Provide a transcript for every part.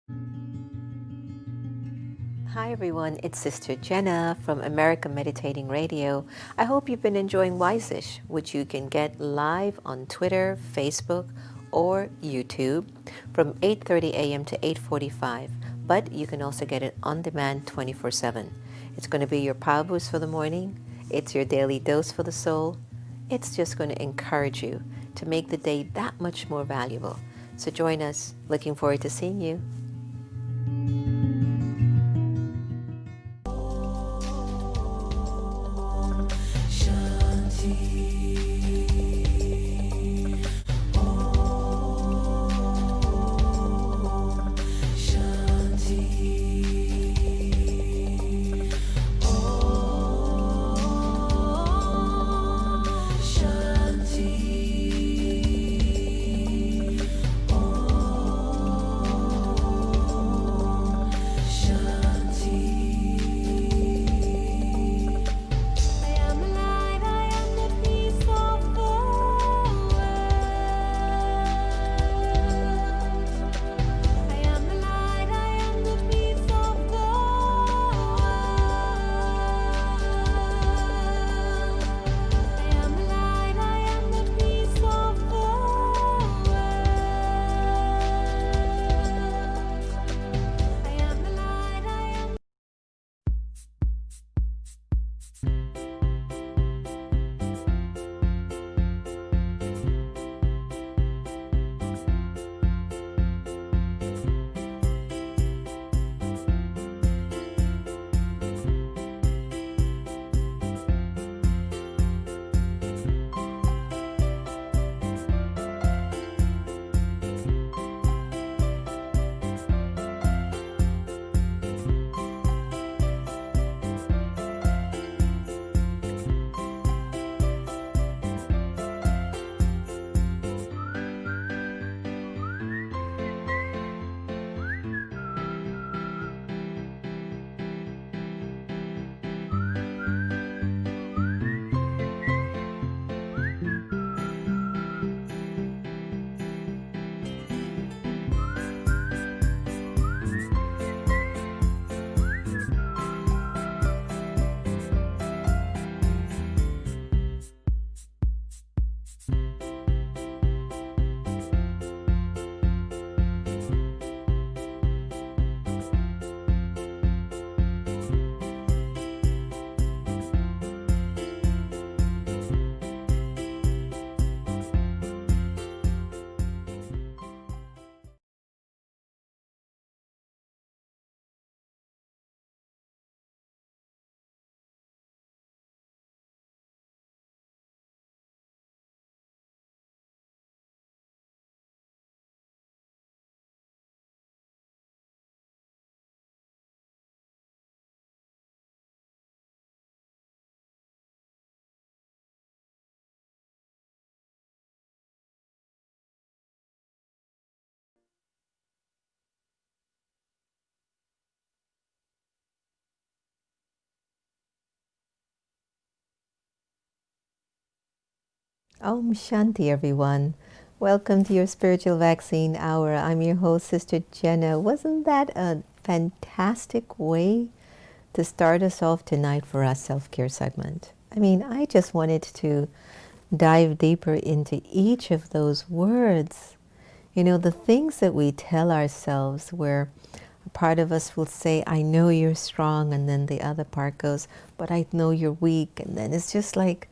Hi everyone, it's Sister Jenna from America Meditating Radio. I hope you've been enjoying Wiseish, which you can get live on Twitter, Facebook, or YouTube from 8:30 a.m. to 8:45. But you can also get it on demand 24/7. It's going to be your power boost for the morning. It's your daily dose for the soul. It's just going to encourage you to make the day that much more valuable. So join us. Looking forward to seeing you. Om Shanti, everyone. Welcome to your Spiritual Vaccine Hour. I'm your host, Sister Jenna. Wasn't that a fantastic way to start us off tonight for our self-care segment? I mean, I just wanted to dive deeper into each of those words. You know, the things that we tell ourselves where a part of us will say, I know you're strong, and then the other part goes, but I know you're weak. And then it's just like,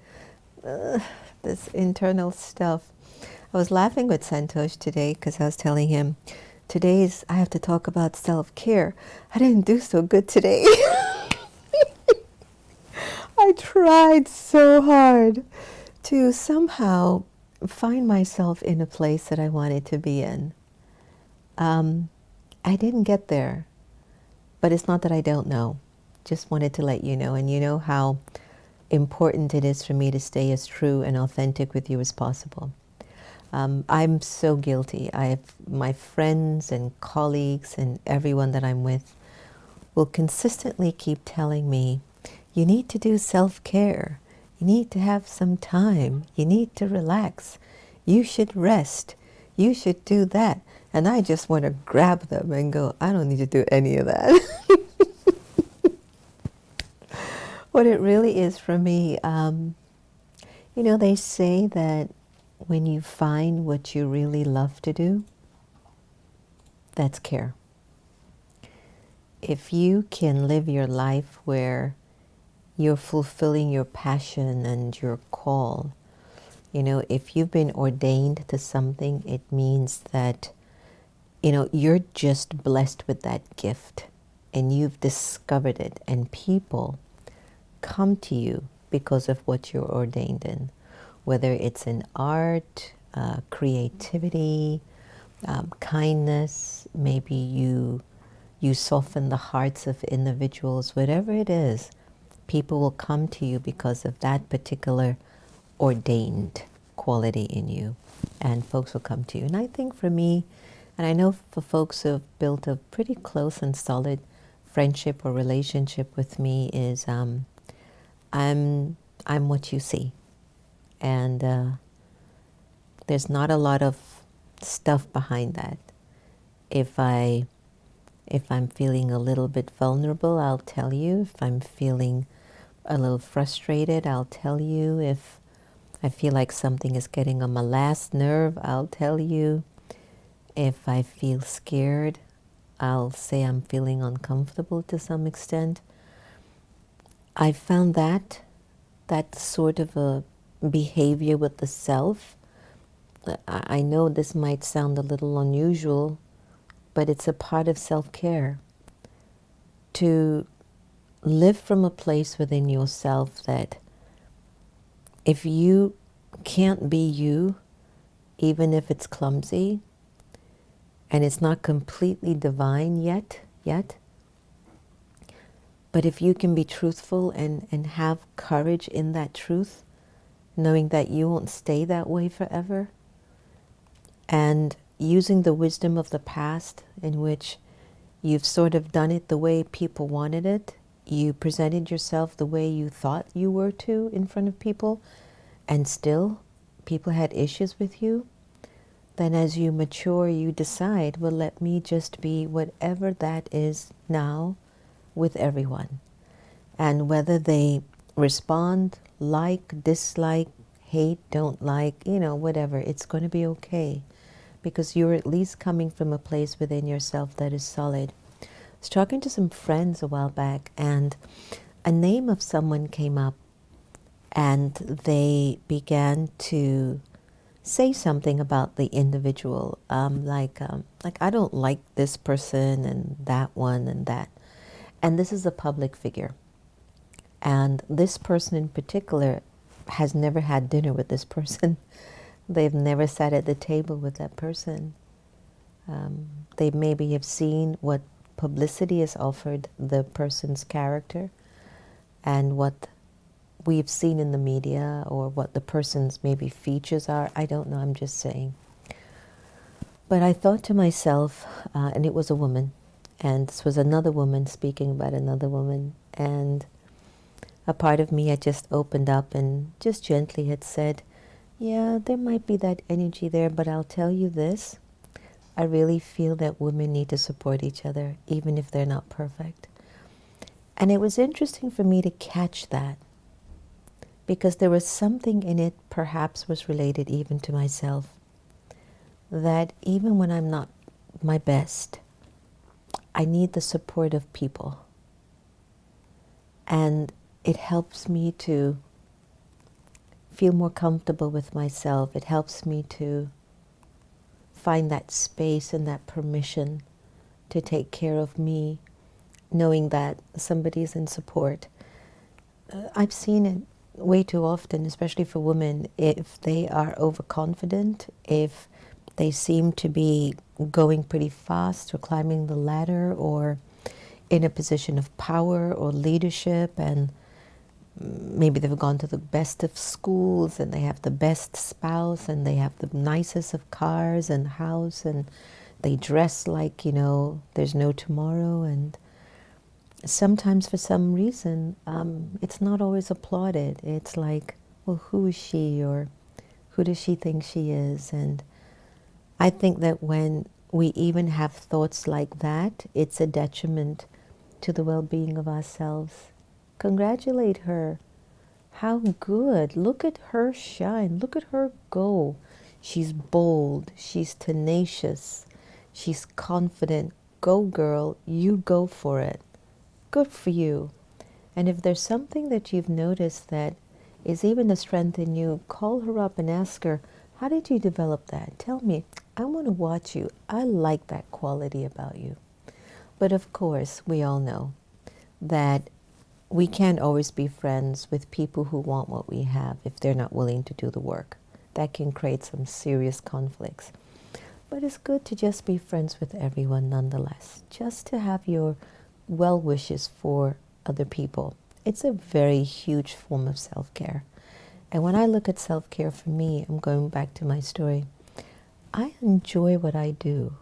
this internal stuff. I was laughing with Santosh today because I was telling him, I have to talk about self-care. I didn't do so good today. I tried so hard to somehow find myself in a place that I wanted to be in. I didn't get there, but it's not that I don't know. Just wanted to let you know, and you know how important it is for me to stay as true and authentic with you as possible. I'm so guilty. My friends and colleagues and everyone that I'm with will consistently keep telling me, you need to do self-care. You need to have some time. You need to relax. You should rest. You should do that. And I just want to grab them and go, I don't need to do any of that. What it really is for me, they say that when you find what you really love to do, that's care. If you can live your life where you're fulfilling your passion and your call, if you've been ordained to something, it means that, you're just blessed with that gift and you've discovered it, and people come to you because of what you're ordained in, whether it's in art, creativity, kindness, maybe you soften the hearts of individuals, whatever it is, people will come to you because of that particular ordained quality in you, and folks will come to you. And I think for me, and I know for folks who have built a pretty close and solid friendship or relationship with me, is I'm what you see, and there's not a lot of stuff behind that. If I'm feeling a little bit vulnerable, I'll tell you. If I'm feeling a little frustrated, I'll tell you. If I feel like something is getting on my last nerve, I'll tell you. If I feel scared, I'll say I'm feeling uncomfortable to some extent. I found that sort of a behavior with the self, I know this might sound a little unusual, but it's a part of self-care. To live from a place within yourself that if you can't be you, even if it's clumsy, and it's not completely divine yet, but if you can be truthful and have courage in that truth, knowing that you won't stay that way forever, and using the wisdom of the past in which you've sort of done it the way people wanted it, you presented yourself the way you thought you were to in front of people, and still people had issues with you, then as you mature, you decide, well, let me just be whatever that is now with everyone. And whether they respond, like, dislike, hate, don't like, whatever, it's going to be okay. Because you're at least coming from a place within yourself that is solid. I was talking to some friends a while back, and a name of someone came up, and they began to say something about the individual, like I don't like this person and that one and that. And this is a public figure. And this person in particular has never had dinner with this person. They've never sat at the table with that person. They maybe have seen what publicity has offered the person's character and what we've seen in the media, or what the person's maybe features are. I don't know, I'm just saying. But I thought to myself, and it was a woman, and this was another woman speaking about another woman, and a part of me had just opened up and just gently had said, yeah, there might be that energy there, but I'll tell you this, I really feel that women need to support each other, even if they're not perfect. And it was interesting for me to catch that, because there was something in it, perhaps was related even to myself, that even when I'm not my best, I need the support of people. And it helps me to feel more comfortable with myself. It helps me to find that space and that permission to take care of me, knowing that somebody's in support. I've seen it way too often, especially for women, if they are overconfident, if they seem to be going pretty fast or climbing the ladder or in a position of power or leadership, and maybe they've gone to the best of schools and they have the best spouse and they have the nicest of cars and house, and they dress like, there's no tomorrow, and sometimes for some reason it's not always applauded. It's like, well, who is she, or who does she think she is? And I think that when we even have thoughts like that, it's a detriment to the well-being of ourselves. Congratulate her. How good. Look at her shine. Look at her go. She's bold. She's tenacious. She's confident. Go, girl. You go for it. Good for you. And if there's something that you've noticed that is even a strength in you, call her up and ask her, how did you develop that? Tell me. I want to watch you. I like that quality about you. But of course, we all know that we can't always be friends with people who want what we have if they're not willing to do the work. That can create some serious conflicts. But it's good to just be friends with everyone nonetheless, just to have your well wishes for other people. It's a very huge form of self-care. And when I look at self-care for me, I'm going back to my story. I enjoy what I do.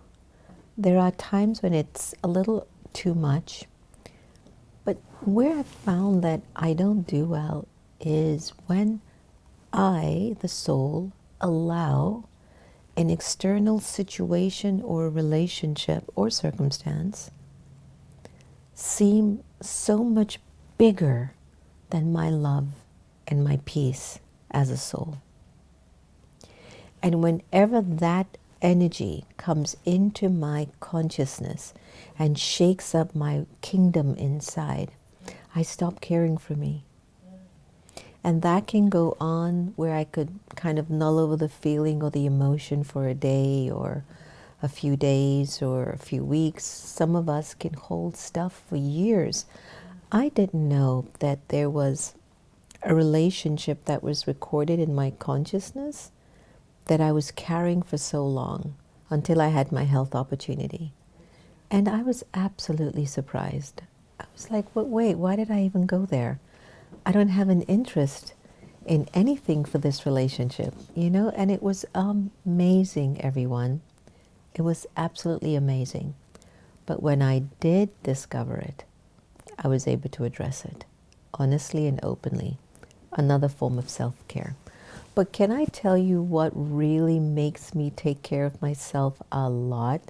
There are times when it's a little too much, but where I've found that I don't do well is when I, the soul, allow an external situation or relationship or circumstance seem so much bigger than my love and my peace as a soul. And whenever that energy comes into my consciousness and shakes up my kingdom inside, I stop caring for me. And that can go on where I could kind of null over the feeling or the emotion for a day or a few days or a few weeks. Some of us can hold stuff for years. I didn't know that there was a relationship that was recorded in my consciousness that I was carrying for so long until I had my health opportunity. And I was absolutely surprised. I was like, but wait, why did I even go there? I don't have an interest in anything for this relationship, you know? And it was amazing, everyone. It was absolutely amazing. But when I did discover it, I was able to address it honestly and openly. Another form of self-care. But can I tell you what really makes me take care of myself a lot?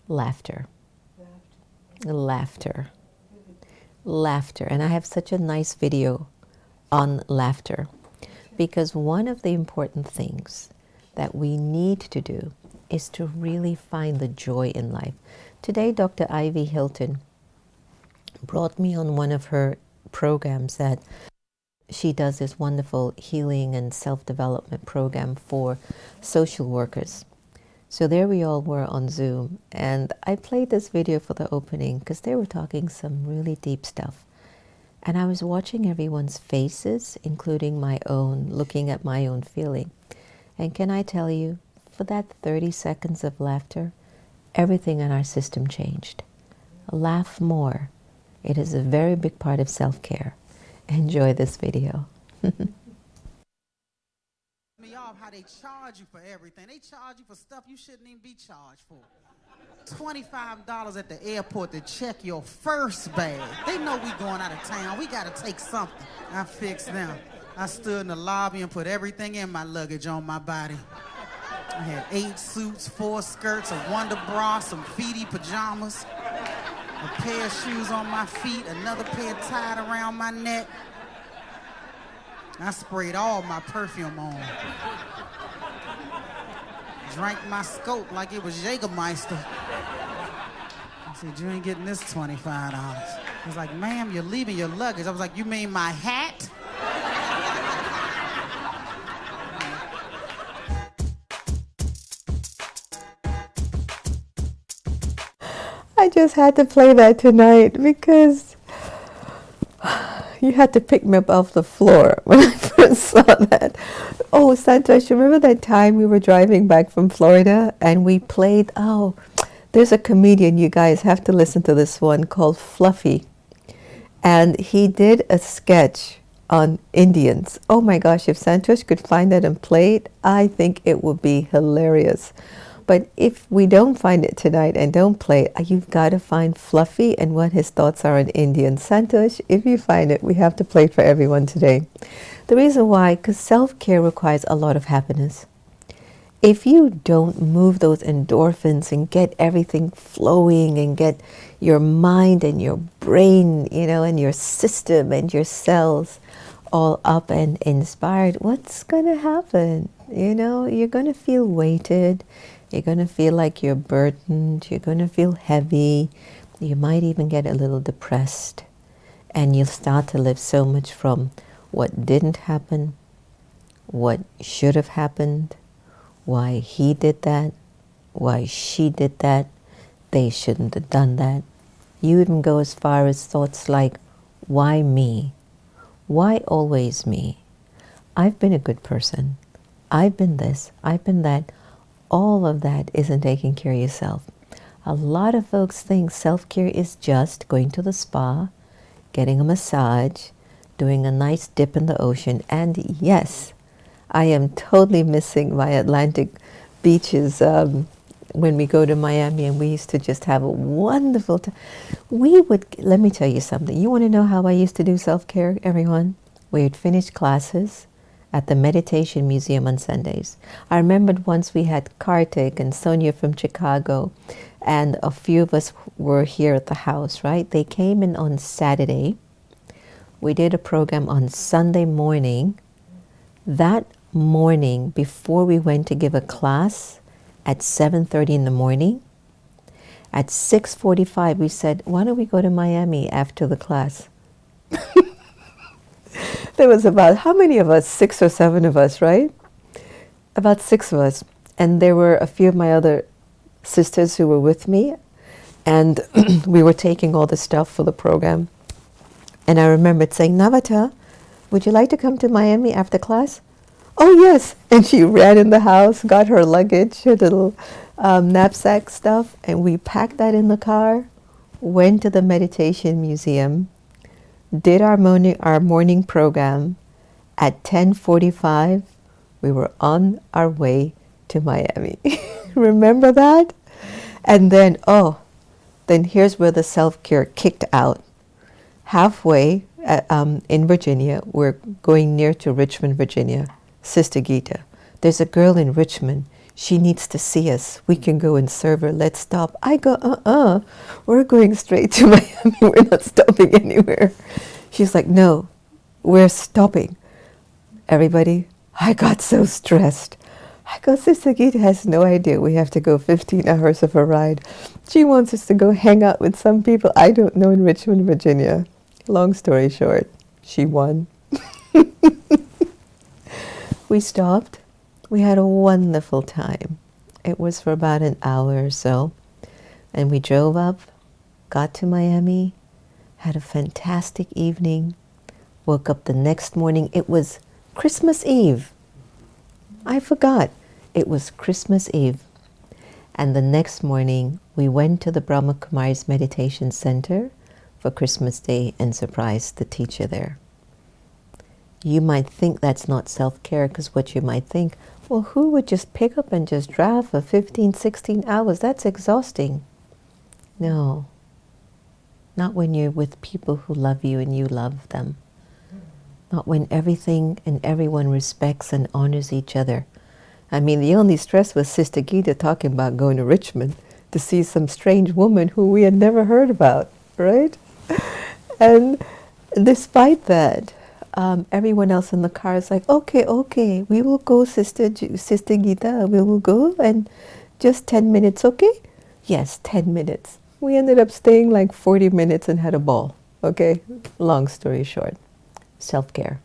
Laughter. Laughter. Laughter. And I have such a nice video on laughter, because one of the important things that we need to do is to really find the joy in life. Today, Dr. Ivy Hilton brought me on one of her programs that she does, this wonderful healing and self-development program for social workers. So there we all were on Zoom, and I played this video for the opening because they were talking some really deep stuff. And I was watching everyone's faces, including my own, looking at my own feeling. And can I tell you, for that 30 seconds of laughter, everything in our system changed. Laugh more. It is a very big part of self-care. Enjoy this video. Me off how they charge you for everything. They charge you for stuff you shouldn't even be charged for. $25 at the airport to check your first bag. They know we going out of town. We got to take something. I fixed them. I stood in the lobby and put everything in my luggage on my body. I had 8 suits, 4 skirts, a Wonder bra, some Feety pajamas, a pair of shoes on my feet, another pair tied around my neck. I sprayed all my perfume on. Drank my scope like it was Jägermeister. I said, you ain't getting this $25. He's like, ma'am, you're leaving your luggage. I was like, you mean my hat? I just had to play that tonight because you had to pick me up off the floor when I first saw that. Oh, Santosh, remember that time we were driving back from Florida and we played, there's a comedian, you guys have to listen to this one, called Fluffy. And he did a sketch on Indians. Oh my gosh, if Santosh could find that and play it, I think it would be hilarious. But if we don't find it tonight and don't play it, you've got to find Fluffy and what his thoughts are on Indians. Santosh, if you find it, we have to play it for everyone today. The reason why, because self-care requires a lot of happiness. if you don't move those endorphins and get everything flowing and get your mind and your brain, and your system and your cells all up and inspired, what's going to happen? You're going to feel weighted. You're going to feel like you're burdened. You're going to feel heavy. You might even get a little depressed. And you'll start to live so much from what didn't happen, what should have happened, why he did that, why she did that, they shouldn't have done that. You even go as far as thoughts like, why me? Why always me? I've been a good person. I've been this, I've been that. All of that isn't taking care of yourself. A lot of folks think self-care is just going to the spa, getting a massage, doing a nice dip in the ocean. And yes, I am totally missing my Atlantic beaches when we go to Miami, and we used to just have a wonderful time. Let me tell you something. You want to know how I used to do self-care, everyone? We would finish classes at the Meditation Museum on Sundays. I remembered once we had Kartik and Sonia from Chicago, and a few of us were here at the house, right? They came in on Saturday. We did a program on Sunday morning. That morning, before we went to give a class at 7:30 in the morning, at 6:45 we said, why don't we go to Miami after the class? There was about, how many of us? 6 or 7 of us, right? About 6 of us. And there were a few of my other sisters who were with me, and we were taking all the stuff for the program. And I remembered saying, Navata, would you like to come to Miami after class? Oh, yes. And she ran in the house, got her luggage, her little knapsack stuff, and we packed that in the car, went to the Meditation Museum, did our morning program. At 10:45, we were on our way to Miami. Remember that? And then, then here's where the self-care kicked out. Halfway in Virginia, we're going near to Richmond, Virginia. Sister Gita, there's a girl in Richmond. She needs to see us. We can go and serve her. Let's stop. I go, we're going straight to Miami. We're not stopping anywhere. She's like, no, we're stopping. Everybody, I got so stressed. I go, Sister Gita has no idea we have to go 15 hours of a ride. She wants us to go hang out with some people I don't know in Richmond, Virginia. Long story short, she won. We stopped. We had a wonderful time. It was for about an hour or so. And we drove up, got to Miami, had a fantastic evening, woke up the next morning. It was Christmas Eve. I forgot. It was Christmas Eve. And the next morning, we went to the Brahma Kumari's Meditation Center for Christmas Day and surprised the teacher there. You might think that's not self-care, because what you might think, well, who would just pick up and just drive for 15, 16 hours? That's exhausting. No. Not when you're with people who love you and you love them. Not when everything and everyone respects and honors each other. I mean, the only stress was Sister Gita talking about going to Richmond to see some strange woman who we had never heard about, right? And despite that, everyone else in the car is like, okay, we will go, Sister Gita, we will go, and just 10 minutes, okay? Yes, 10 minutes. We ended up staying like 40 minutes and had a ball, okay? Long story short, self-care.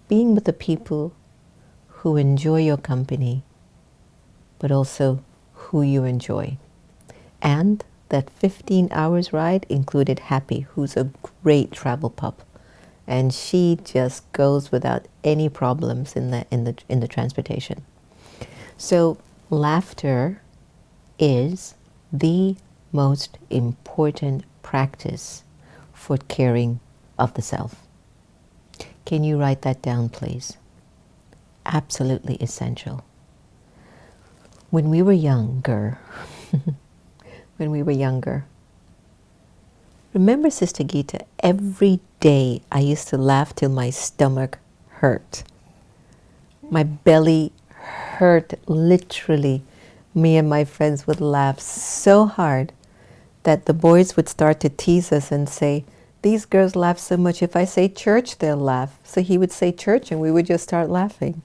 Being with the people who enjoy your company, but also who you enjoy. And that 15 hours ride included Happy, who's a great travel pup. And she just goes without any problems in the transportation. So laughter is the most important practice for caring of the self. Can you write that down, please? Absolutely essential. When we were younger, remember, Sister Gita, every day I used to laugh till my stomach hurt. My belly hurt, literally. Me and my friends would laugh so hard that the boys would start to tease us and say, these girls laugh so much, if I say church, they'll laugh. So he would say church and we would just start laughing.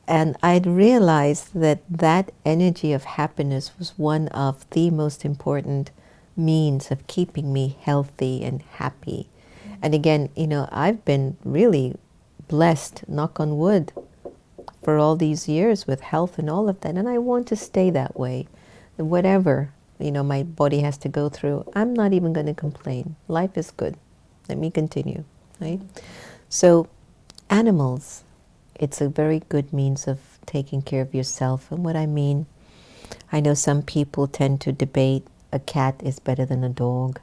And I'd realized that that energy of happiness was one of the most important means of keeping me healthy and happy. And again, you know, I've been really blessed, knock on wood, for all these years with health and all of that. And I want to stay that way. Whatever, you know, my body has to go through, I'm not even going to complain. Life is good. Let me continue, right? So animals, it's a very good means of taking care of yourself. And what I mean, I know some people tend to debate a cat is better than a dog.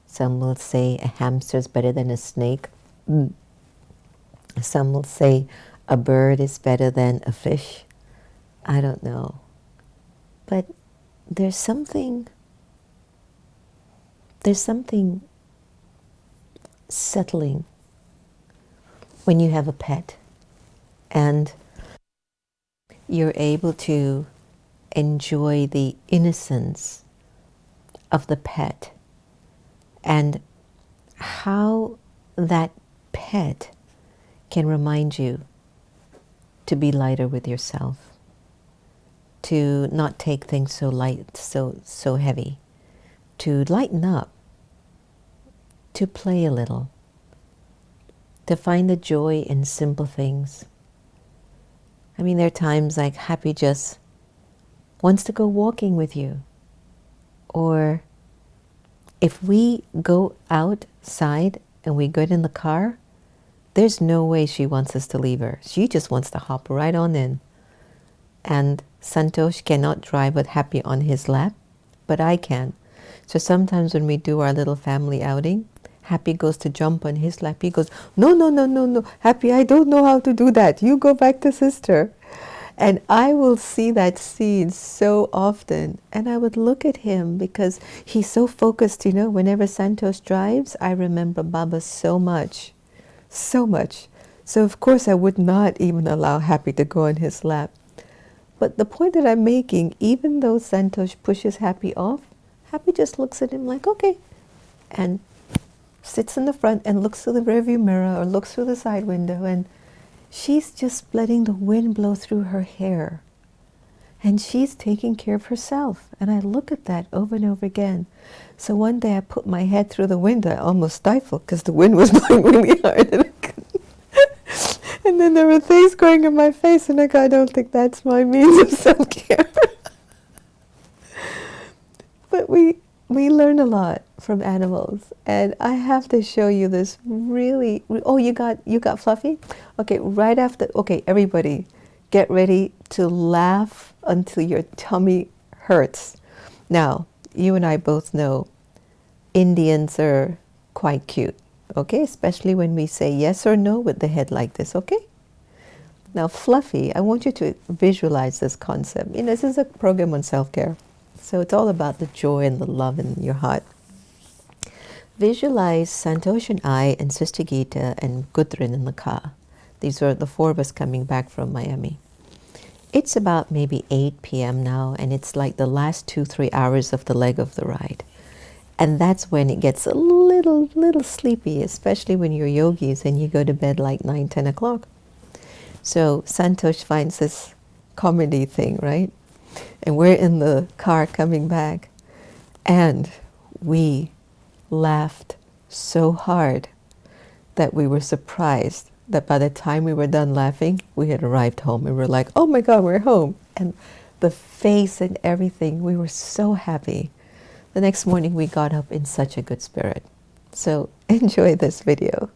Some will say a hamster is better than a snake. Some will say a bird is better than a fish. I don't know. But there's something settling when you have a pet and you're able to enjoy the innocence of the pet and how that pet can remind you to be lighter with yourself, to not take things so light, so heavy, to lighten up, to play a little, to find the joy in simple things. I mean, there are times like Happy just wants to go walking with you. Or if we go outside and we get in the car, there's no way she wants us to leave her. She just wants to hop right on in. And Santosh cannot drive with Happy on his lap, but I can. So sometimes when we do our little family outing, Happy goes to jump on his lap. He goes, no, no, no, no, no. Happy, I don't know how to do that. You go back to sister. And I will see that scene so often. And I would look at him because he's so focused, you know. Whenever Santosh drives, I remember Baba so much. So much. So of course I would not even allow Happy to go on his lap. But the point that I'm making, even though Santosh pushes Happy off, Happy just looks at him like, okay. And sits in the front and looks through the rearview mirror or looks through the side window, and she's just letting the wind blow through her hair. And she's taking care of herself. And I look at that over and over again. So one day I put my head through the window. I almost stifled because the wind was blowing really hard. And, and then there were things going in my face. And I go, I don't think that's my means of self-care. But we learn a lot from animals. And I have to show you this really... Oh, you got Fluffy? Okay, right after... Okay, everybody, get ready to laugh until your tummy hurts. Now, you and I both know Indians are quite cute, okay? Especially when we say yes or no with the head like this, okay? Now, Fluffy, I want you to visualize this concept. You know, this is a program on self-care. So it's all about the joy and the love in your heart. Visualize Santosh and I and Sister Geeta and Gudrun in the car. These are the four of us coming back from Miami. It's about maybe 8 p.m. now, and it's like the last 2-3 hours of the leg of the ride. And that's when it gets a little sleepy, especially when you're yogis and you go to bed like 9-10 o'clock. So Santosh finds this comedy thing, right? And we're in the car coming back, and we laughed so hard that we were surprised that by the time we were done laughing, we had arrived home. And we were like, oh my God, we're home. And the face and everything, we were so happy. The next morning, we got up in such a good spirit. So enjoy this video.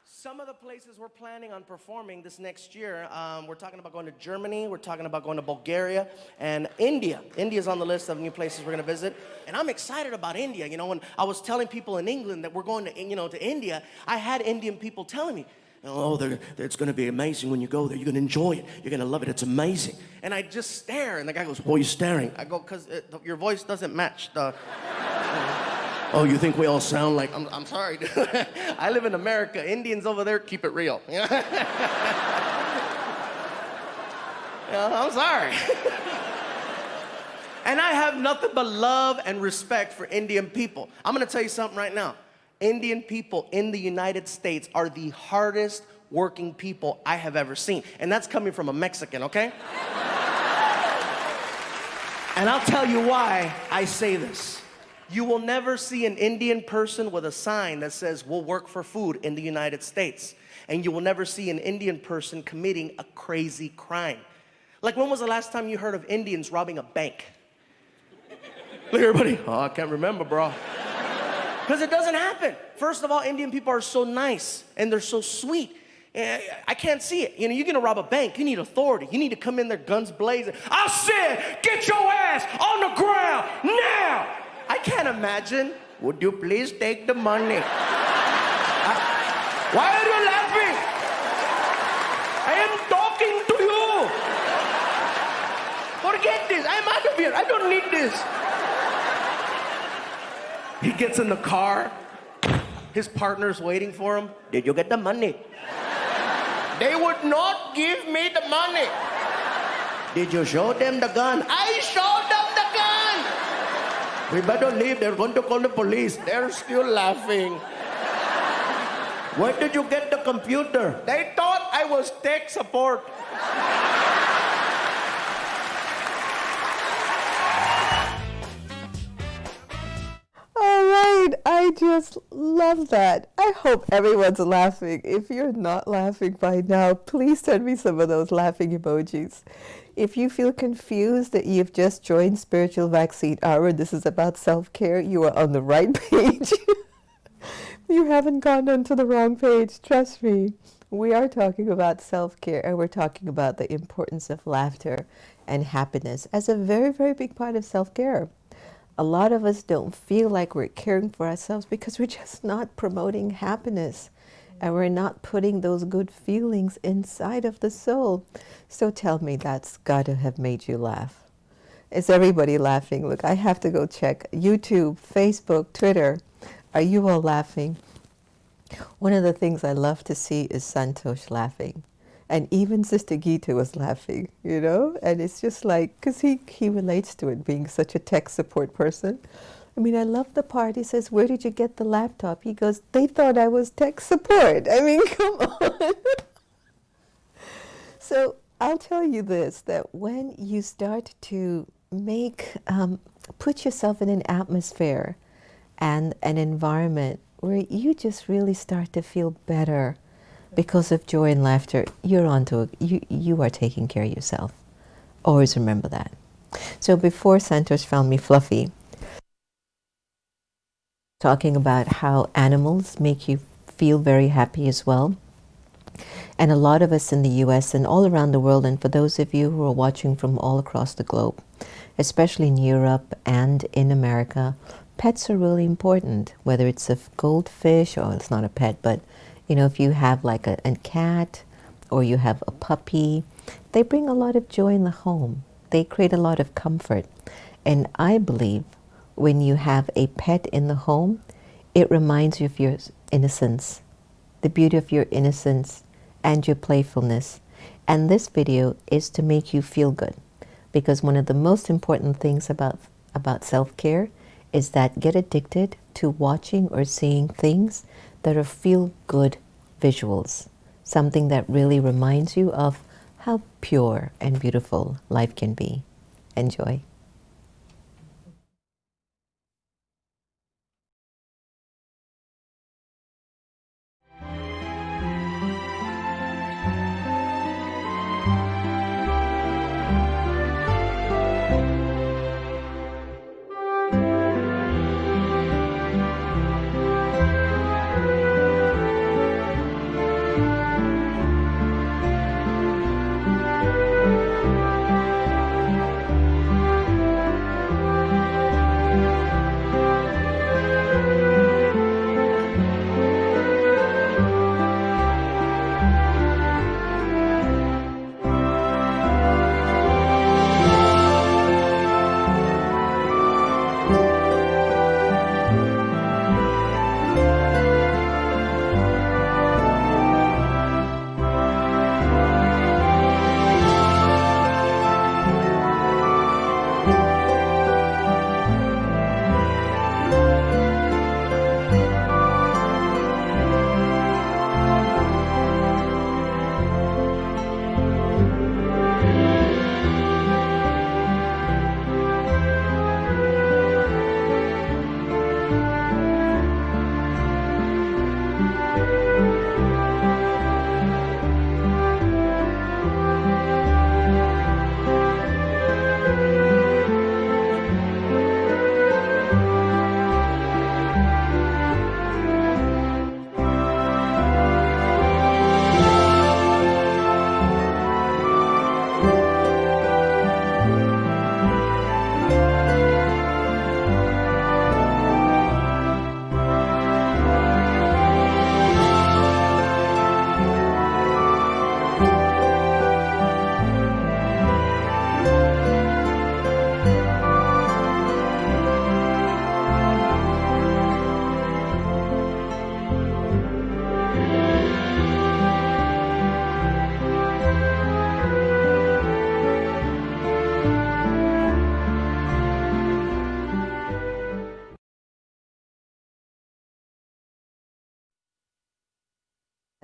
Some of the places we're planning on performing this next year, we're talking about going to Germany, we're talking about going to Bulgaria, and India. India's on the list of new places we're going to visit. And I'm excited about India. You know, when I was telling people in England that we're going to, to India, I had Indian people telling me, oh, it's going to be amazing when you go there. You're going to enjoy it. You're going to love it. It's amazing. And I just stare, and the guy goes, what are you staring? I go, because your voice doesn't match the... Oh, you think we all sound like, I'm sorry. I live in America. Indians over there keep it real. I'm sorry. And I have nothing but love and respect for Indian people. I'm gonna tell you something right now. Indian people in the United States are the hardest working people I have ever seen. And that's coming from a Mexican, okay? And I'll tell you why I say this. You will never see an Indian person with a sign that says, "We'll work for food" in the United States. And you will never see an Indian person committing a crazy crime. Like, when was the last time you heard of Indians robbing a bank? Look, everybody, oh, I can't remember, bro. Because it doesn't happen. First of all, Indian people are so nice and they're so sweet. I can't see it. You know, you're gonna rob a bank, you need authority. You need to come in there guns blazing. I said, get your ass on the ground now. I can't imagine. Would you please take the money? Why are you laughing? I am talking to you. Forget this. I'm out of here. I don't need this. He gets in the car. His partner's waiting for him. Did you get the money? They would not give me the money. Did you show them the gun? I showed them the gun. We better leave. They're going to call the police. They're still laughing. Where did you get the computer? They thought I was tech support. All right, I just love that. I hope everyone's laughing. If you're not laughing by now, please send me some of those laughing emojis. If you feel confused that you've just joined Spiritual Vaccine Hour, this is about self-care, you are on the right page. You haven't gone onto the wrong page, trust me. We are talking about self-care, and we're talking about the importance of laughter and happiness as a very, very big part of self-care. A lot of us don't feel like we're caring for ourselves because we're just not promoting happiness, and we're not putting those good feelings inside of the soul. So tell me, that's got to have made you laugh. Is everybody laughing? Look, I have to go check YouTube, Facebook, Twitter. Are you all laughing? One of the things I love to see is Santosh laughing. And even Sister Gita was laughing, you know? And it's just like, because he relates to it, being such a tech support person. I mean, I love the part. He says, where did you get the laptop? He goes, they thought I was tech support. I mean, come on. So I'll tell you this, that when you start to put yourself in an atmosphere and an environment where you just really start to feel better because of joy and laughter, you are taking care of yourself. Always remember that. So before Santosh found me fluffy, talking about how animals make you feel very happy as well. And a lot of us in the US and all around the world, and for those of you who are watching from all across the globe, especially in Europe and in America, pets are really important, whether it's a goldfish, or it's not a pet, but you know, if you have like a cat or you have a puppy, they bring a lot of joy in the home. They create a lot of comfort. And I believe when you have a pet in the home, it reminds you of your innocence, the beauty of your innocence and your playfulness. And this video is to make you feel good, because one of the most important things about self-care is that get addicted to watching or seeing things that are feel-good visuals, something that really reminds you of how pure and beautiful life can be. Enjoy.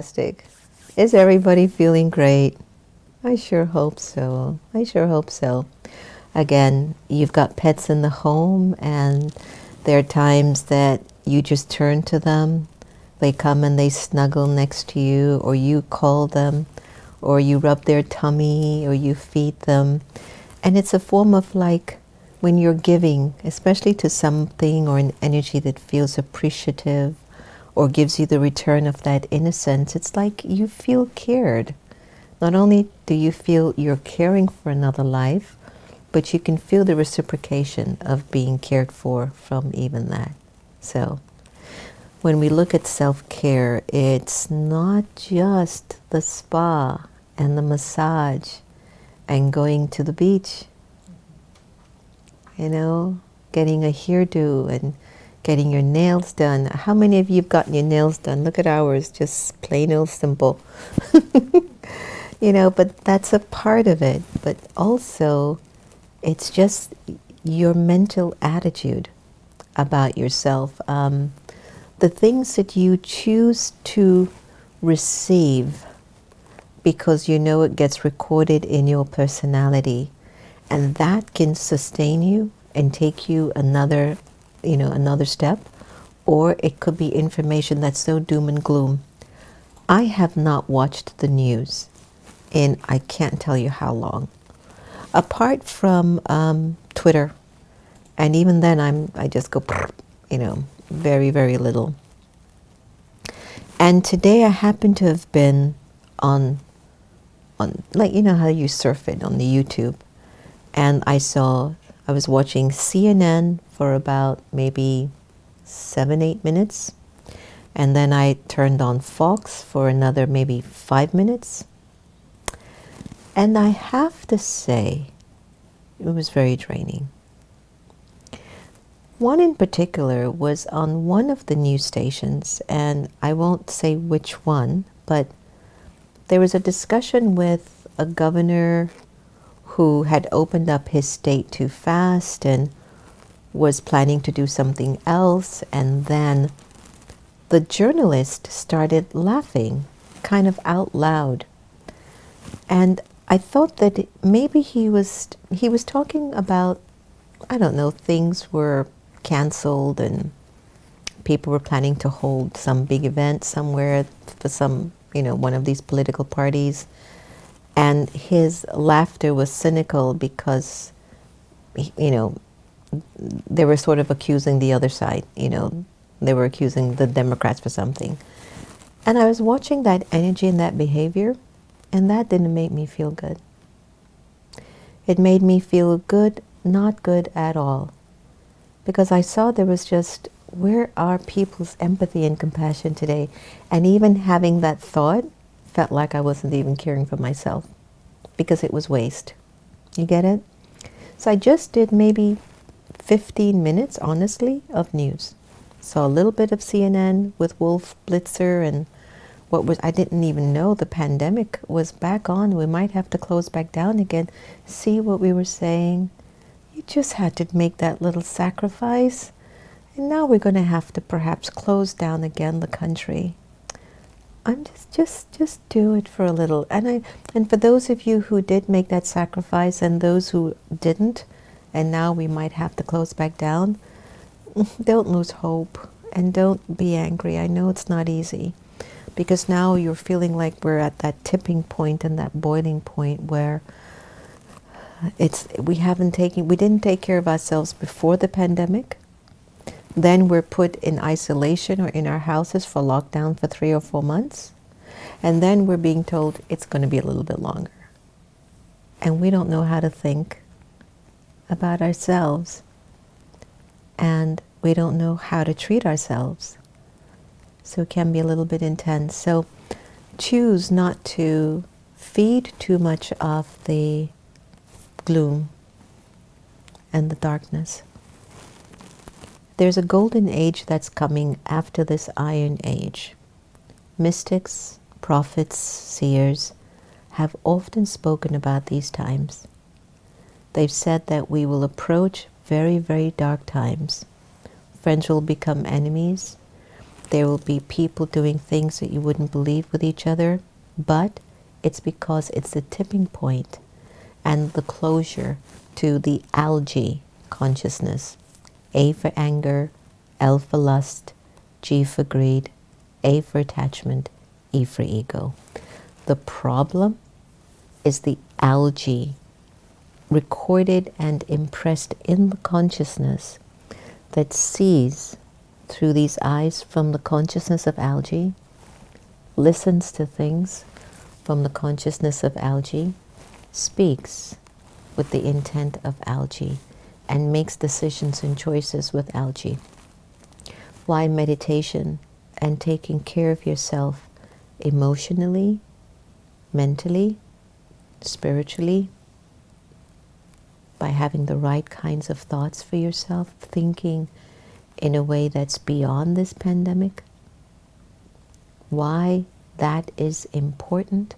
Fantastic. Is everybody feeling great? I sure hope so. I sure hope so. Again, you've got pets in the home, and there are times that you just turn to them. They come and they snuggle next to you, or you call them, or you rub their tummy, or you feed them. And it's a form of like when you're giving, especially to something or an energy that feels appreciative or gives you the return of that innocence, it's like you feel cared. Not only do you feel you're caring for another life, but you can feel the reciprocation of being cared for from even that. So when we look at self-care, it's not just the spa and the massage and going to the beach, you know, getting a hairdo and getting your nails done. How many of you have gotten your nails done? Look at ours, just plain old simple. You know, but that's a part of it. But also, it's just your mental attitude about yourself. The things that you choose to receive because you know it gets recorded in your personality, and that can sustain you and take you another, you know, another step, or it could be information that's so doom and gloom. I have not watched the news in I can't tell you how long, apart from Twitter, and even then I just go, you know, very, very little. And today I happen to have been on like, you know how you surf it on the YouTube, and I was watching CNN for about maybe 7-8 minutes, and then I turned on Fox for another maybe 5 minutes, and I have to say it was very draining. One in particular was on one of the news stations, and I won't say which one, but there was a discussion with a governor who had opened up his state too fast and was planning to do something else, and then the journalist started laughing kind of out loud. And I thought that maybe he was talking about, I don't know, things were canceled and people were planning to hold some big event somewhere for some, you know, one of these political parties. And his laughter was cynical because, you know, they were sort of accusing the other side, you know, they were accusing the Democrats for something. And I was watching that energy and that behavior, and that didn't make me feel good. It made me feel good, not good at all. Because I saw there was just, where are people's empathy and compassion today? And even having that thought felt like I wasn't even caring for myself, because it was waste. You get it? So I just did maybe 15 minutes, honestly, of news. Saw a little bit of CNN with Wolf Blitzer, and I didn't even know the pandemic was back on. We might have to close back down again. See what we were saying? You just had to make that little sacrifice. And now we're going to have to perhaps close down again the country. I'm just do it for a little. And for those of you who did make that sacrifice and those who didn't, and now we might have to close back down, don't lose hope and don't be angry. I know it's not easy, because now you're feeling like we're at that tipping point and that boiling point where we didn't take care of ourselves before the pandemic. Then we're put in isolation or in our houses for lockdown for 3 or 4 months. And then we're being told it's going to be a little bit longer. And we don't know how to think about ourselves. And we don't know how to treat ourselves. So it can be a little bit intense. So choose not to feed too much of the gloom and the darkness. There's a golden age that's coming after this iron age. Mystics, prophets, seers have often spoken about these times. They've said that we will approach very, very dark times. Friends will become enemies. There will be people doing things that you wouldn't believe with each other, but it's because it's the tipping point and the closure to the algae consciousness. A for anger, L for lust, G for greed, A for attachment, E for ego. The problem is the algae recorded and impressed in the consciousness that sees through these eyes from the consciousness of algae, listens to things from the consciousness of algae, speaks with the intent of algae, and makes decisions and choices with algae. Why meditation and taking care of yourself emotionally, mentally, spiritually, by having the right kinds of thoughts for yourself, thinking in a way that's beyond this pandemic. Why that is important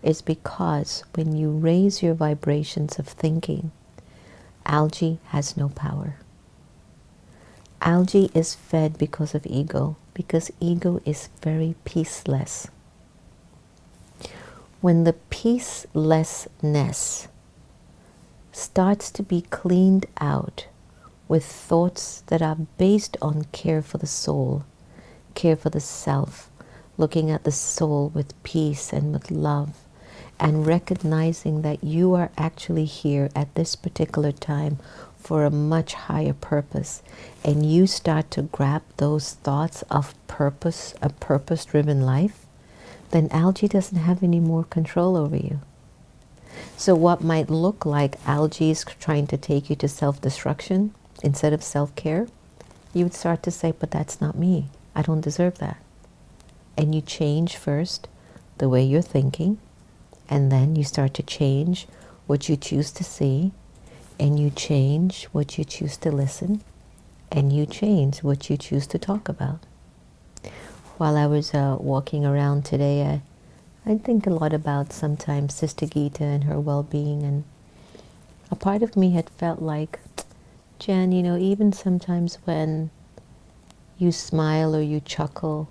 is because when you raise your vibrations of thinking, algae has no power. Algae is fed because of ego, because ego is very peaceless. When the peacelessness starts to be cleaned out with thoughts that are based on care for the soul, care for the self, looking at the soul with peace and with love, and recognizing that you are actually here at this particular time for a much higher purpose, and you start to grab those thoughts of purpose, a purpose-driven life, then algae doesn't have any more control over you. So what might look like algae is trying to take you to self-destruction instead of self-care, you would start to say, but that's not me. I don't deserve that. And you change first the way you're thinking, and then you start to change what you choose to see, and you change what you choose to listen, and you change what you choose to talk about. While I was walking around today, I think a lot about sometimes Sister Gita and her well-being, and a part of me had felt like, Jen, you know, even sometimes when you smile or you chuckle,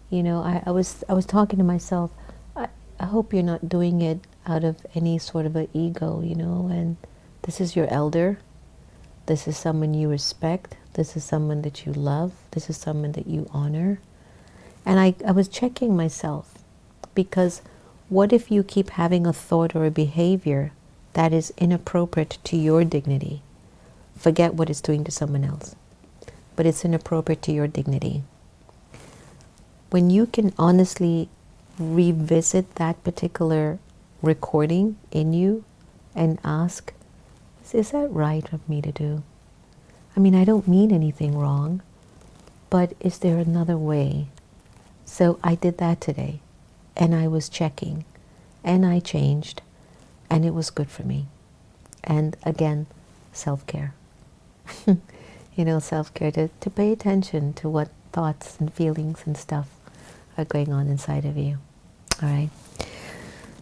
you know, I was talking to myself, I hope you're not doing it out of any sort of an ego, you know, and this is your elder, this is someone you respect, this is someone that you love, this is someone that you honor. And I was checking myself, because what if you keep having a thought or a behavior that is inappropriate to your dignity? Forget what it's doing to someone else, but it's inappropriate to your dignity. When you can honestly revisit that particular recording in you and ask, is that right of me to do? I mean, I don't mean anything wrong, but is there another way? So I did that today, and I was checking, and I changed, and it was good for me. And again, self-care. You know, self-care, to pay attention to what thoughts and feelings and stuff are going on inside of you. All right.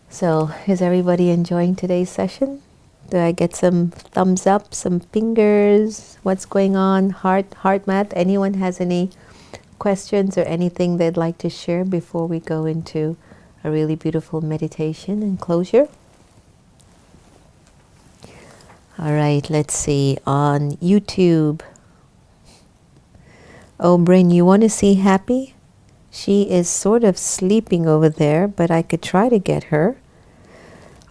So is everybody enjoying today's session? Do I get some thumbs up, some fingers? What's going on? Heart math? Anyone has any questions or anything they'd like to share before we go into a really beautiful meditation and closure? All right, let's see. On YouTube. Oh, Bryn, you want to see Happy? She is sort of sleeping over there, but I could try to get her.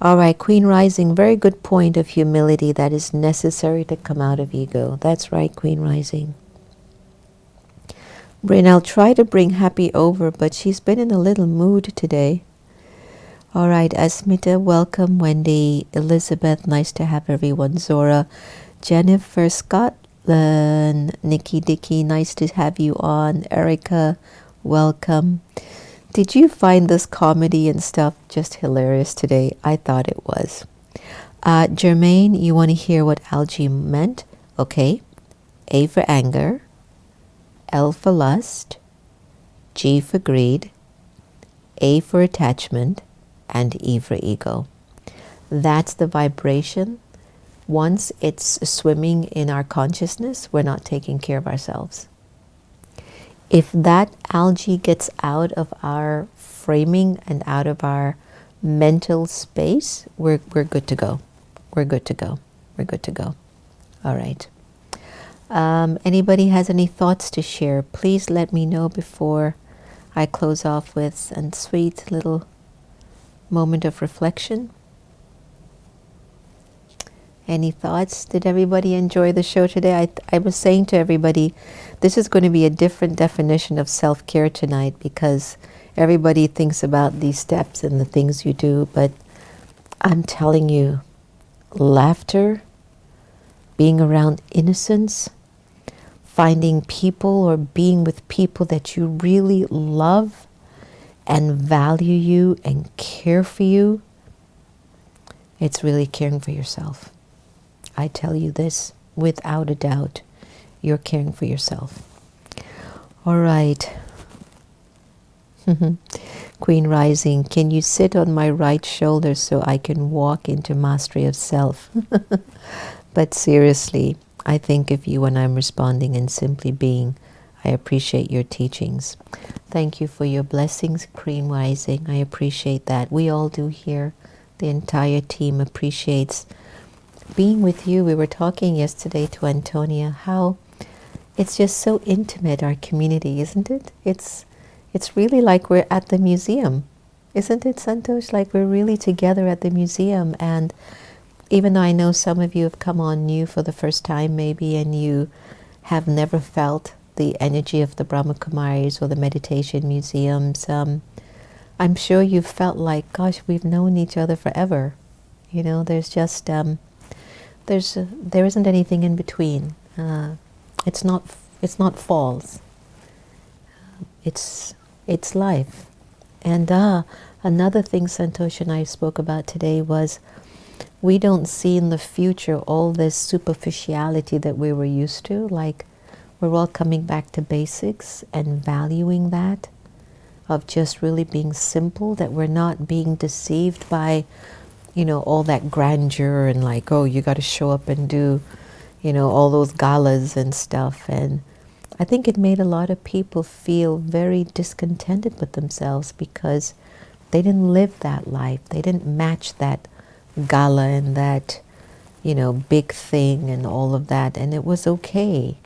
All right, Queen Rising, very good point of humility that is necessary to come out of ego. That's right, Queen Rising. Bryn, I'll try to bring Happy over, but she's been in a little mood today. All right, Asmita, welcome. Wendy, Elizabeth, nice to have everyone. Zora, Jennifer, Scotland, Nikki Dicky, nice to have you on. Erica, welcome. Did you find this comedy and stuff just hilarious today? I thought it was. Jermaine, you want to hear what algae meant? Okay. A for anger, L for lust, G for greed, A for attachment, and E for ego. That's the vibration. Once it's swimming in our consciousness, we're not taking care of ourselves. If that algae gets out of our framing and out of our mental space, we're good to go. We're good to go. We're good to go. All right. Anybody has any thoughts to share? Please let me know before I close off with a sweet little moment of reflection. Any thoughts? Did everybody enjoy the show today? I was saying to everybody, this is going to be a different definition of self-care tonight, because everybody thinks about these steps and the things you do, but I'm telling you, laughter, being around innocence, finding people or being with people that you really love and value you and care for you, it's really caring for yourself. I tell you this without a doubt, you're caring for yourself. All right. Queen Rising, can you sit on my right shoulder so I can walk into mastery of self? But seriously, I think of you when I'm responding and simply being. I appreciate your teachings. Thank you for your blessings, Queen Rising. I appreciate that. We all do here. The entire team appreciates being with you. We were talking yesterday to Antonia how it's just so intimate, our community, isn't it? It's really like we're at the museum. Isn't it, Santosh? Like we're really together at the museum. And even though I know some of you have come on new for the first time maybe, and you have never felt the energy of the Brahma Kumaris or the meditation museums, I'm sure you've felt like, gosh, we've known each other forever. You know, there's just, there isn't anything in between. It's not false. It's life. And another thing Santosh and I spoke about today was we don't see in the future all this superficiality that we were used to. Like we're all coming back to basics and valuing that, of just really being simple, that we're not being deceived by, you know, all that grandeur and like, oh, you got to show up and do, you know, all those galas and stuff. And I think it made a lot of people feel very discontented with themselves because they didn't live that life. They didn't match that gala and that, you know, big thing and all of that. And it was okay,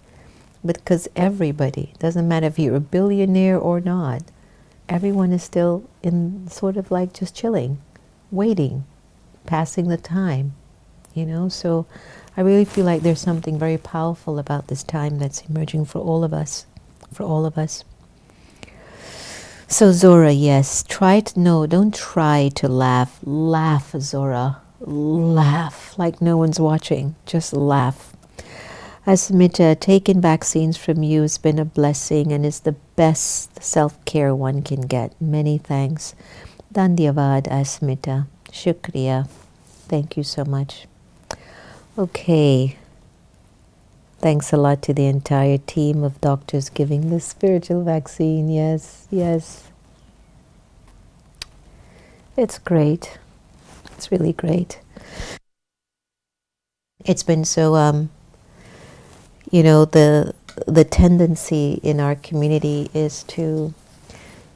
because everybody, doesn't matter if you're a billionaire or not, everyone is still in sort of like just chilling, waiting, passing the time, you know. So I really feel like there's something very powerful about this time that's emerging for all of us, for all of us. So Zora, yes, don't try to laugh. Laugh, Zora. Laugh like no one's watching. Just laugh. Asmita, taking vaccines from you has been a blessing and is the best self-care one can get. Many thanks. Dandyavad, Asmita. Shukriya. Thank you so much. Okay. Thanks a lot to the entire team of doctors giving the spiritual vaccine. Yes, yes. It's great. It's really great. It's been so, you know, the tendency in our community is to,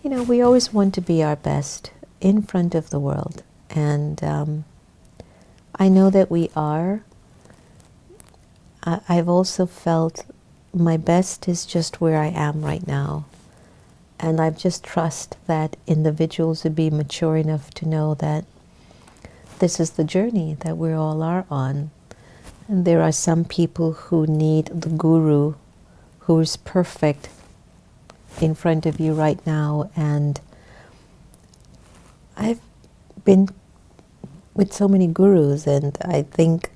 you know, we always want to be our best in front of the world. And I know that we are. I've also felt my best is just where I am right now. And I just trust that individuals would be mature enough to know that this is the journey that we all are on. And there are some people who need the guru who is perfect in front of you right now. And I've been with so many gurus, and I think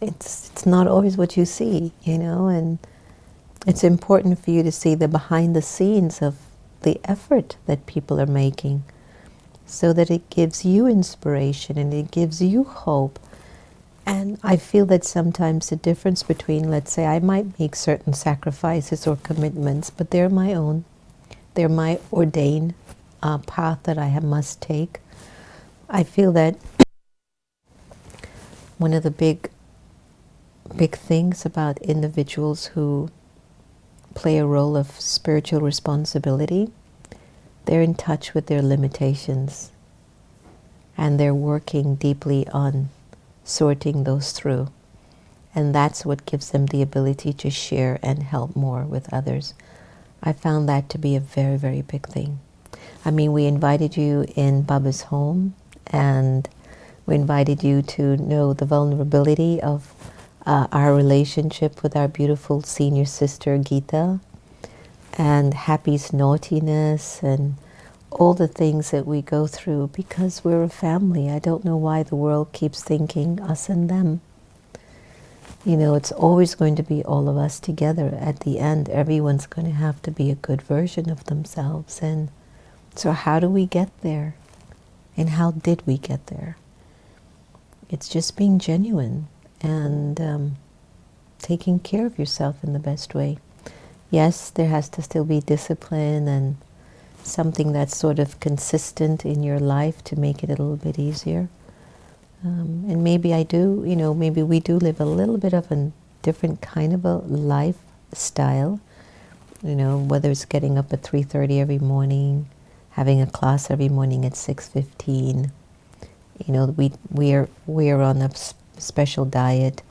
it's not always what you see, you know, and it's important for you to see the behind the scenes of the effort that people are making, so that it gives you inspiration and it gives you hope. And I feel that sometimes the difference between, let's say, I might make certain sacrifices or commitments, but they're my own. They're my ordained path that I must take. I feel that one of the big things about individuals who play a role of spiritual responsibility, they're in touch with their limitations and they're working deeply on sorting those through. And that's what gives them the ability to share and help more with others. I found that to be a very, very big thing. I mean, we invited you in Baba's home, and we invited you to know the vulnerability of our relationship with our beautiful senior sister, Geeta, and Happy's naughtiness, and all the things that we go through because we're a family. I don't know why the world keeps thinking us and them. You know, it's always going to be all of us together. At the end, everyone's going to have to be a good version of themselves. And so how do we get there? And how did we get there? It's just being genuine and taking care of yourself in the best way. Yes, there has to still be discipline and something that's sort of consistent in your life to make it a little bit easier. And maybe maybe we do live a little bit of a different kind of a lifestyle, whether it's getting up at 3:30 every morning, having a class every morning at 6:15. We're on a special diet,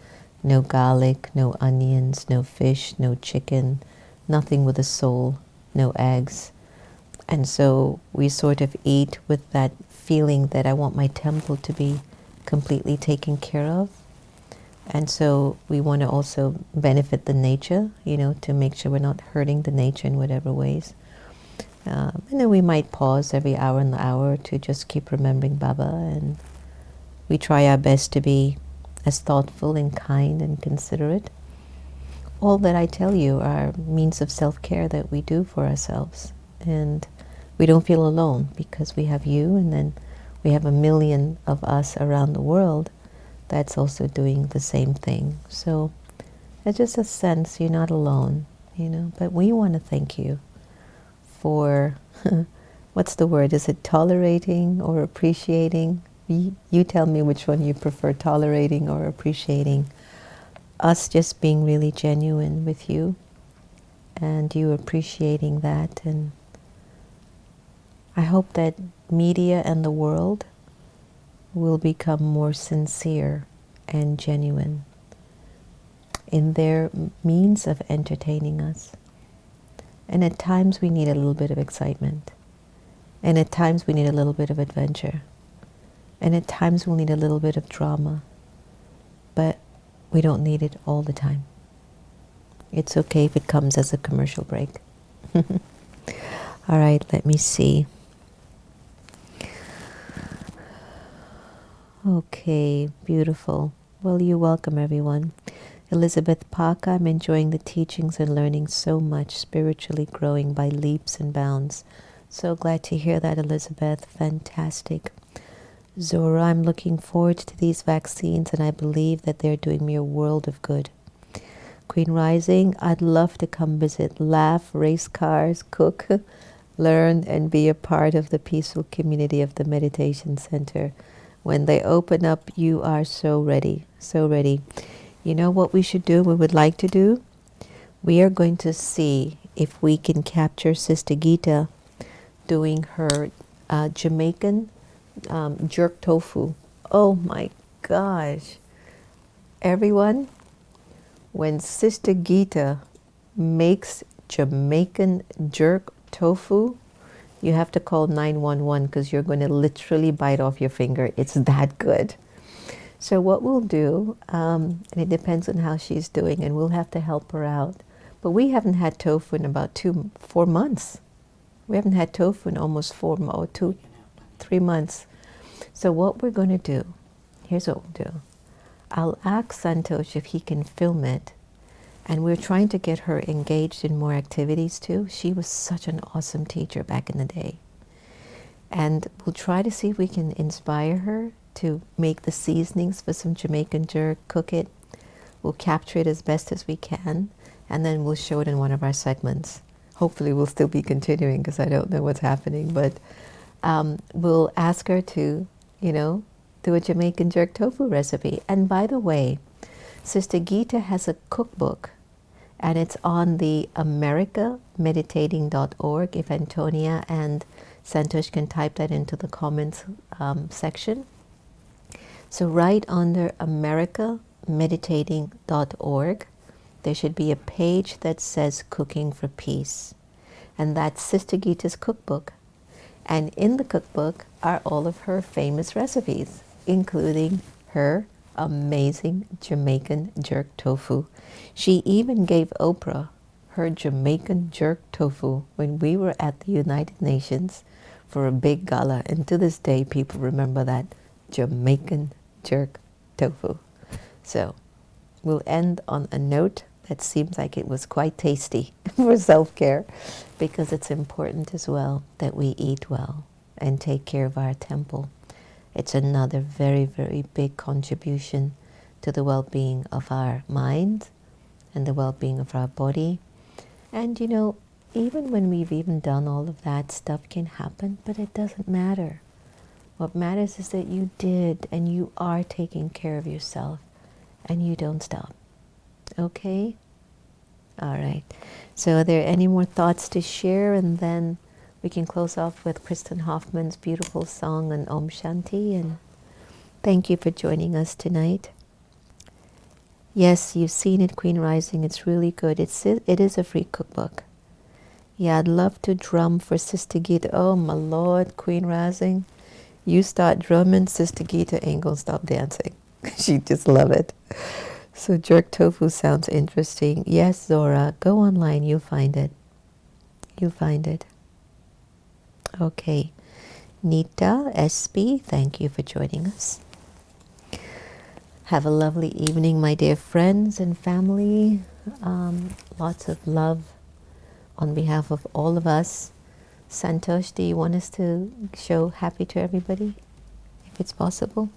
no garlic, no onions, no fish, no chicken, nothing with a soul, no eggs. And so we sort of eat with that feeling that I want my temple to be completely taken care of. And so we want to also benefit the nature, to make sure we're not hurting the nature in whatever ways. And then we might pause every hour and hour to just keep remembering Baba, and we try our best to be as thoughtful and kind and considerate. All that I tell you are means of self-care that we do for ourselves. And we don't feel alone because we have you, and then we have 1 million of us around the world that's also doing the same thing. So it's just a sense you're not alone, But we want to thank you for, what's the word? Is it tolerating or appreciating? You tell me which one you prefer, tolerating or appreciating. Us just being really genuine with you, and you appreciating that. And I hope that media and the world will become more sincere and genuine in their means of entertaining us. And at times we need a little bit of excitement. And at times we need a little bit of adventure. And at times we'll need a little bit of drama. But we don't need it all the time. It's okay if it comes as a commercial break. All right, let me see. Okay, beautiful. Well, you're welcome, everyone. Elizabeth Parker, I'm enjoying the teachings and learning so much, spiritually growing by leaps and bounds. So glad to hear that, Elizabeth. Fantastic. Zora, I'm looking forward to these vaccines, and I believe that they're doing me a world of good. Queen Rising, I'd love to come visit, laugh, race cars, cook, learn, and be a part of the peaceful community of the Meditation Center. When they open up, you are so ready, so ready. You know what we should do, we would like to do? We are going to see if we can capture Sister Geeta doing her Jamaican jerk tofu. Oh my gosh. Everyone, when Sister Geeta makes Jamaican jerk tofu, you have to call 911 because you're going to literally bite off your finger. It's that good. So what we'll do, and it depends on how she's doing, and we'll have to help her out. But we haven't had tofu in about 4 months. We haven't had tofu in almost 3 months. So what we're going to do, here's what we'll do. I'll ask Santosh if he can film it. And we're trying to get her engaged in more activities too. She was such an awesome teacher back in the day. And we'll try to see if we can inspire her to make the seasonings for some Jamaican jerk, cook it. We'll capture it as best as we can, and then we'll show it in one of our segments. Hopefully we'll still be continuing because I don't know what's happening, but we'll ask her to, do a Jamaican jerk tofu recipe. And by the way, Sister Geeta has a cookbook, and it's on the americameditating.org. If Antonia and Santosh can type that into the comments section. So right under americameditating.org, there should be a page that says Cooking for Peace. And that's Sister Gita's cookbook. And in the cookbook are all of her famous recipes, including her amazing Jamaican jerk tofu. She even gave Oprah her Jamaican jerk tofu when we were at the United Nations for a big gala. And to this day, people remember that Jamaican jerk tofu. So we'll end on a note that seems like it was quite tasty for self-care, because it's important as well that we eat well and take care of our temple. It's another very, very big contribution to the well-being of our mind and the well-being of our body. And you know, even when we've even done all of that, stuff can happen, but it doesn't matter. What matters is that you did and you are taking care of yourself and you don't stop. Okay? All right. So are there any more thoughts to share? And then we can close off with Kristen Hoffman's beautiful song on Om Shanti. And thank you for joining us tonight. Yes, you've seen it, Queen Rising. It's really good. It is a free cookbook. Yeah, I'd love to drum for Sister Gita. Oh, my Lord, Queen Rising. You start drumming, Sister Gita ain't gonna stop dancing. She just love it. So jerk tofu sounds interesting. Yes, Zora, go online. You'll find it. You'll find it. Okay. Nita, SB, thank you for joining us. Have a lovely evening, my dear friends and family. Lots of love on behalf of all of us. Santosh, do you want us to show happy to everybody, if it's possible?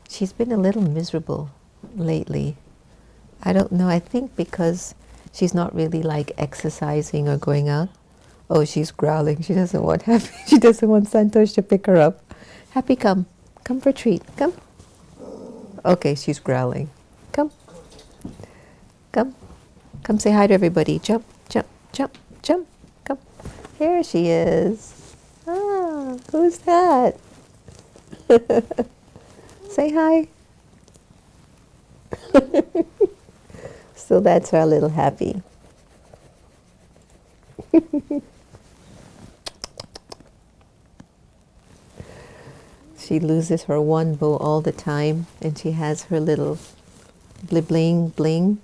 She's been a little miserable lately. I don't know, I think because she's not really like exercising or going out. Oh, she's growling. She doesn't want Happy. She doesn't want Santosh to pick her up. Happy, come. Come for a treat. Come. Okay, she's growling. Come. Come. Come say hi to everybody. Jump, jump, jump, jump. Come. Here she is. Ah, who's that? Say hi. So that's our little Happy. She loses her one bow all the time, and she has her little bling bling.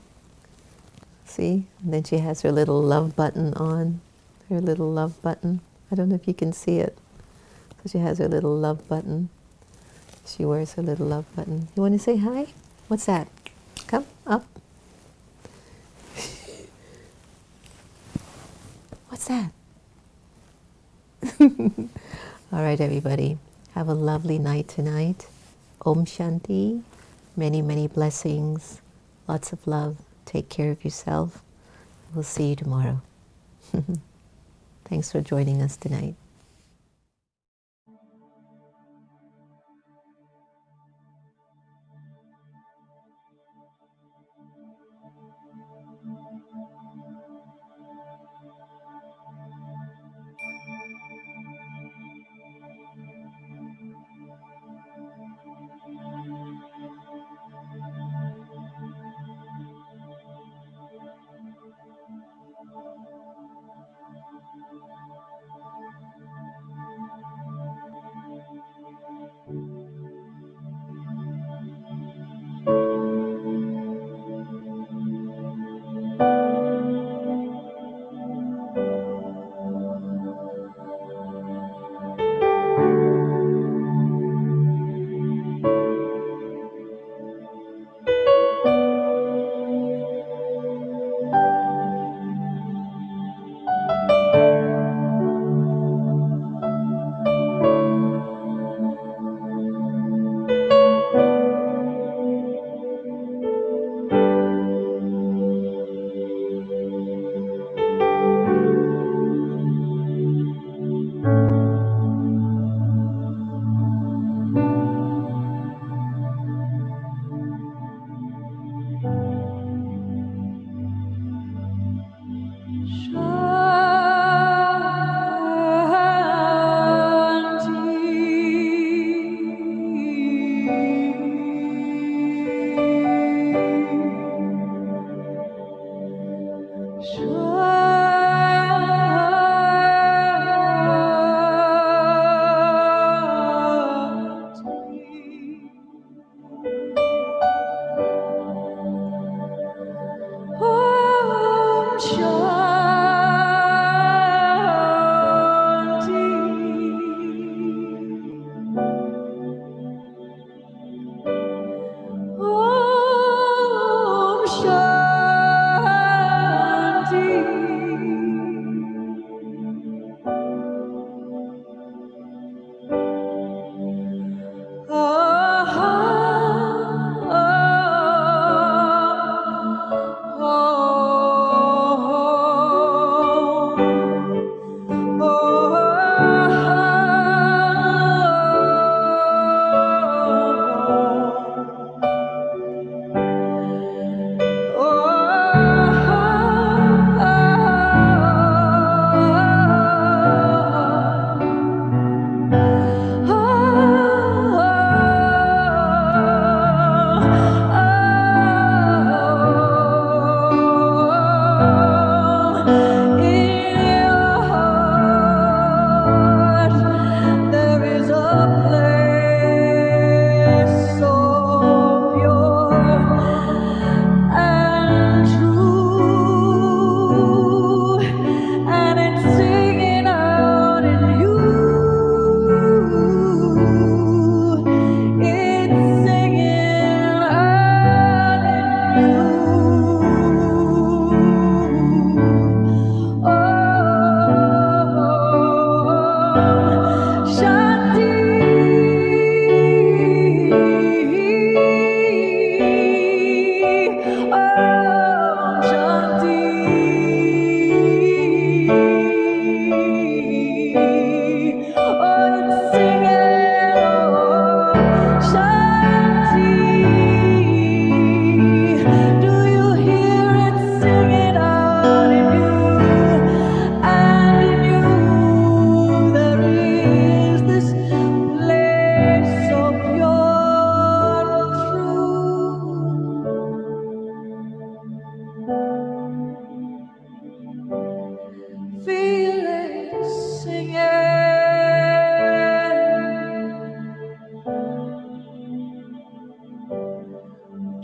See? And then she has her little love button on. Her little love button. I don't know if you can see it. So she has her little love button. She wears her little love button. You want to say hi? What's that? Come up. What's that? All right, everybody. Have a lovely night tonight. Om Shanti. Many, many blessings. Lots of love. Take care of yourself. We'll see you tomorrow. Thanks for joining us tonight.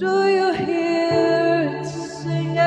Do you hear it singing?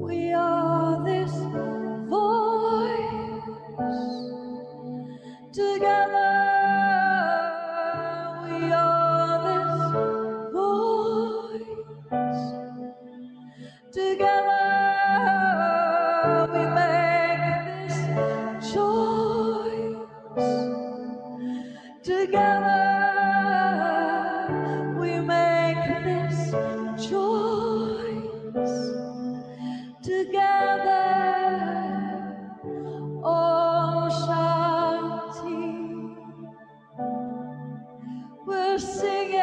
We are this voice together. We are this voice together. We make this choice together. We make this choice together. Om Shanti. We're singing.